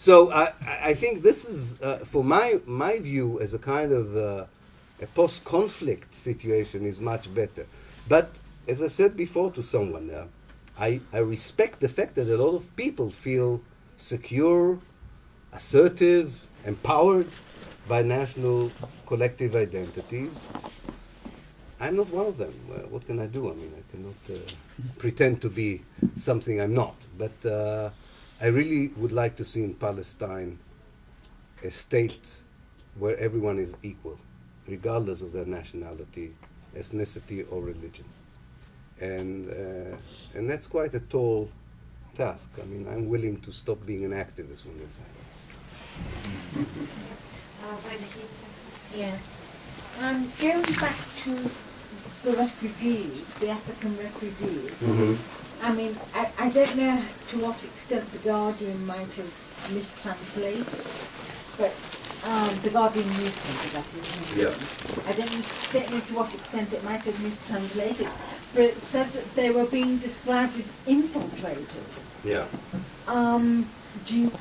So I think this is, for my view, as a kind of a post-conflict situation is much better. But as I said before to someone, I respect the fact that a lot of people feel secure, assertive, empowered by national collective identities. I'm not one of them. What can I do? I mean, I cannot pretend to be something I'm not. But I really would like to see in Palestine a state where everyone is equal, regardless of their nationality, ethnicity, or religion. And that's quite a tall task. I mean, I'm willing to stop being an activist when this happens. Yeah. Going back to the refugees, the African refugees, I mean, I don't know to what extent the Guardian might have mistranslated, but the Guardian newspaper, that is. Yeah. I don't know to what extent it might have mistranslated, but it said that they were being described as infiltrators. Yeah. Do you,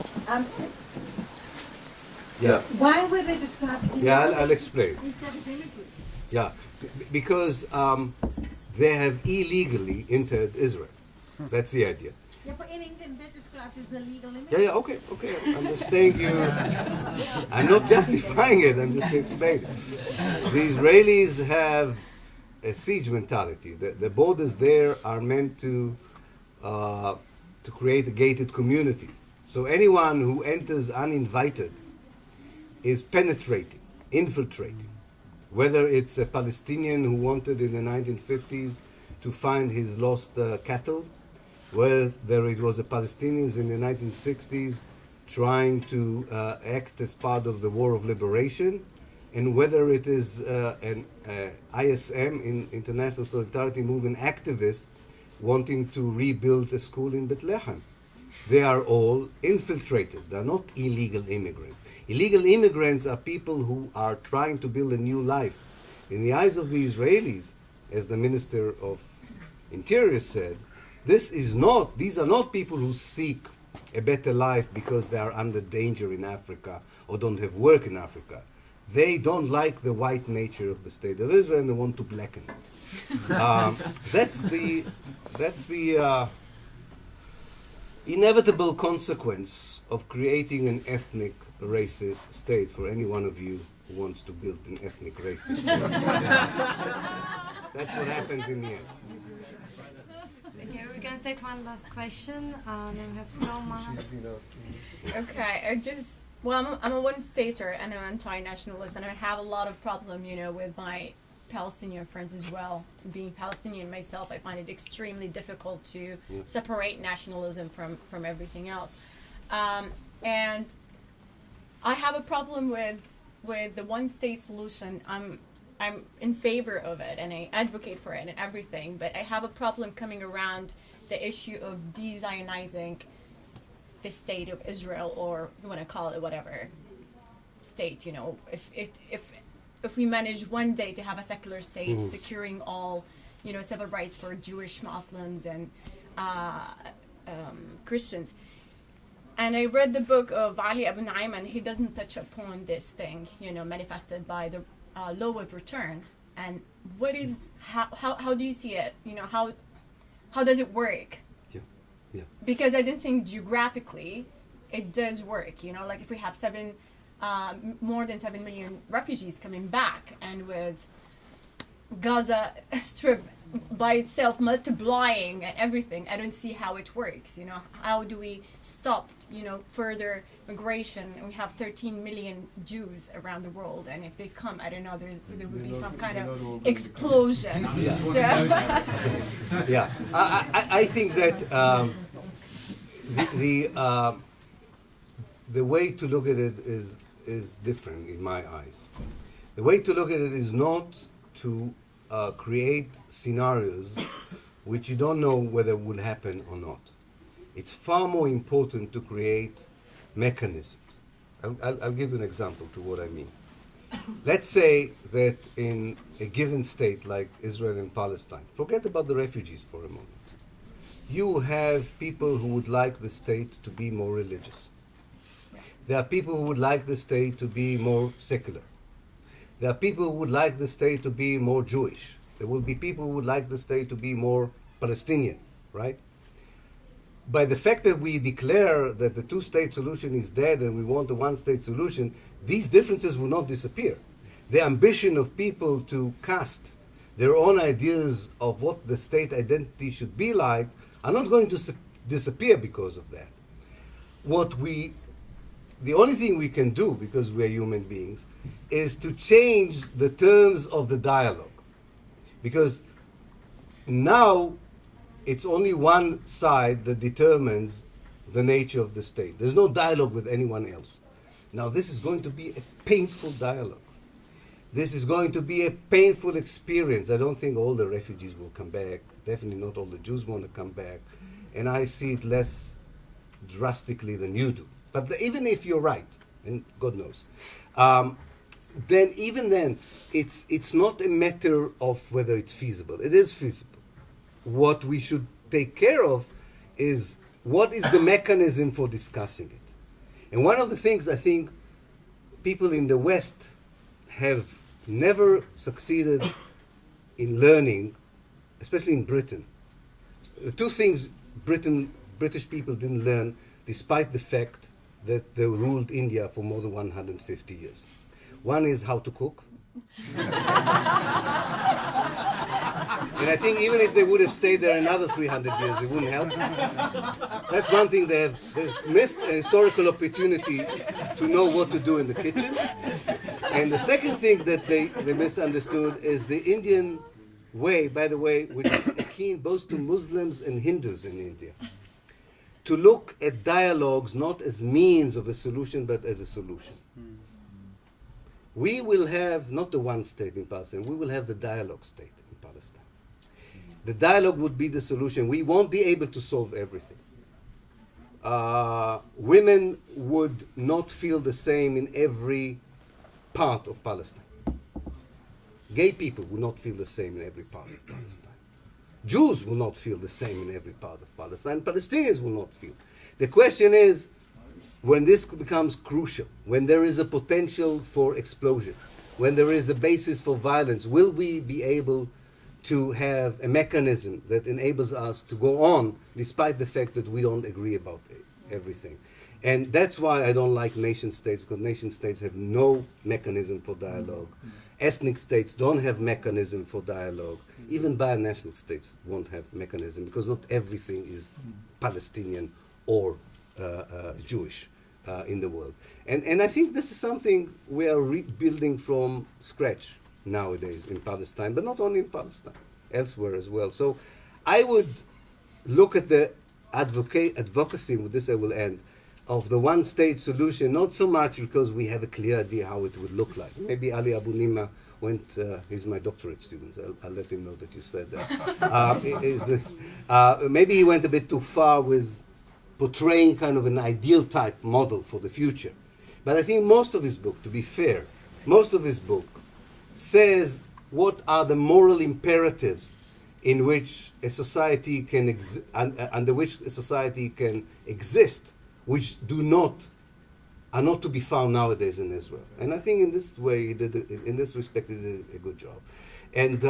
Yeah. why were they described as infiltrators? Yeah, I'll explain. Instead of immigrants? Yeah, because they have illegally entered Israel. That's the idea. Yeah, but in England they're described as illegal Yeah, immigrants. yeah, okay. I'm just saying I'm not justifying it, I'm just explaining. The Israelis have a siege mentality. The borders there are meant to create a gated community. So anyone who enters uninvited is penetrating, infiltrating. Whether it's a Palestinian who wanted in the 1950s to find his lost cattle, whether it was the Palestinians in the 1960s trying to act as part of the War of Liberation, and whether it is an ISM, International Solidarity Movement activist, wanting to rebuild a school in Bethlehem. They are all infiltrators. They are not illegal immigrants. Illegal immigrants are people who are trying to build a new life. In the eyes of the Israelis, as the Minister of Interior said, these are not people who seek a better life because they are under danger in Africa or don't have work in Africa. They don't like the white nature of the State of Israel and they want to blacken it. That's the inevitable consequence of creating an ethnic racist state for any one of you who wants to build an ethnic racist state. That's what happens in the end. Okay, we're going to take one last question. Then we have to go, Maha. Okay, I'm a one-stater and I'm anti-nationalist, and I have a lot of problem, with my Palestinian friends as well. Being Palestinian myself, I find it extremely difficult to separate nationalism from everything else. And I have a problem with the one-state solution. I'm in favor of it and I advocate for it and everything, but I have a problem coming around the issue of de-Zionizing the state of Israel, or you want to call it whatever state, if we manage one day to have a secular state securing all, civil rights for Jewish, Muslims, and Christians. And I read the book of Ali Abu Naim, and he doesn't touch upon this thing, manifested by the law of return. And how do you see it? How does it work? Yeah. Because I don't think geographically it does work. Like if we have more than 7 million refugees coming back, and with Gaza Strip by itself multiplying and everything, I don't see how it works. How do we stop, further migration? We have 13 million Jews around the world, and if they come, I don't know, there would be some kind of explosion. Yeah. So Yeah, I think that the way to look at it is different in my eyes. The way to look at it is not to create scenarios which you don't know whether will happen or not. It's far more important to create mechanisms. I'll give you an example to what I mean. Let's say that in a given state like Israel and Palestine, forget about the refugees for a moment. You have people who would like the state to be more religious. Yeah. There are people who would like the state to be more secular. There are people who would like the state to be more Jewish. There will be people who would like the state to be more Palestinian, right? By the fact that we declare that the two-state solution is dead and we want a one-state solution, these differences will not disappear. The ambition of people to cast their own ideas of what the state identity should be like are not going to disappear because of that. The only thing we can do, because we're human beings, is to change the terms of the dialogue. Because now it's only one side that determines the nature of the state. There's no dialogue with anyone else. Now this is going to be a painful dialogue. This is going to be a painful experience. I don't think all the refugees will come back. Definitely not all the Jews want to come back. And I see it less drastically than you do. But even if you're right, and God knows, then even then, it's not a matter of whether it's feasible. It is feasible. What we should take care of is what is the mechanism for discussing it. And one of the things I think people in the West have never succeeded in learning, especially in Britain. The two things British people didn't learn, despite the fact that they ruled India for more than 150 years. One is how to cook. And I think even if they would have stayed there another 300 years, it wouldn't help. That's one thing they've missed, a historical opportunity to know what to do in the kitchen. And the second thing that they misunderstood is the Indian way, by the way, which is akin both to Muslims and Hindus in India, to look at dialogues not as means of a solution, but as a solution. We will have not the one state in Palestine, we will have the dialogue state in Palestine. The dialogue would be the solution. We won't be able to solve everything. Women would not feel the same in every part of Palestine. Gay people will not feel the same in every part of Palestine. Jews will not feel the same in every part of Palestine. Palestinians will not feel. The question is, when this becomes crucial, when there is a potential for explosion, when there is a basis for violence, will we be able to have a mechanism that enables us to go on despite the fact that we don't agree about everything? And that's why I don't like nation states, because nation states have no mechanism for dialogue. Ethnic states don't have mechanism for dialogue. Even binational states won't have mechanism, because not everything is Palestinian or Jewish in the world. And I think this is something we are rebuilding from scratch nowadays in Palestine, but not only in Palestine, elsewhere as well. So I would look at the advocacy, with this I will end, of the one-state solution, not so much because we have a clear idea how it would look like. Maybe Ali Abu Nima went, he's my doctorate student, I'll let him know that you said that. Maybe he went a bit too far with portraying kind of an ideal type model for the future. But I think most of his book, to be fair, most of his book says what are the moral imperatives in which a society can under which a society can exist, which are not to be found nowadays in Israel. And I think in this way, in this respect, he did a good job. And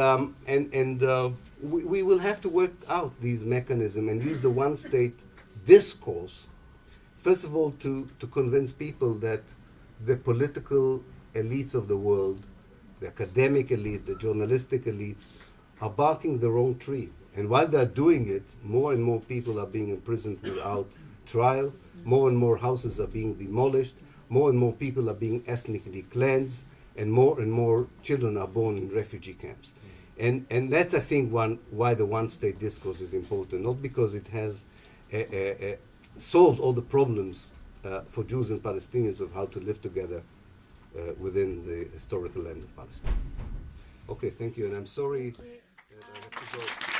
we will have to work out these mechanisms and use the one-state discourse, first of all, to convince people that the political elites of the world, the academic elite, the journalistic elites, are barking the wrong tree. And while they're doing it, more and more people are being imprisoned without trial, more and more houses are being demolished, more and more people are being ethnically cleansed, and more children are born in refugee camps. And that's, I think, why the one-state discourse is important, not because it has solved all the problems for Jews and Palestinians of how to live together within the historical land of Palestine. Okay, thank you, and I'm sorry that I have to go.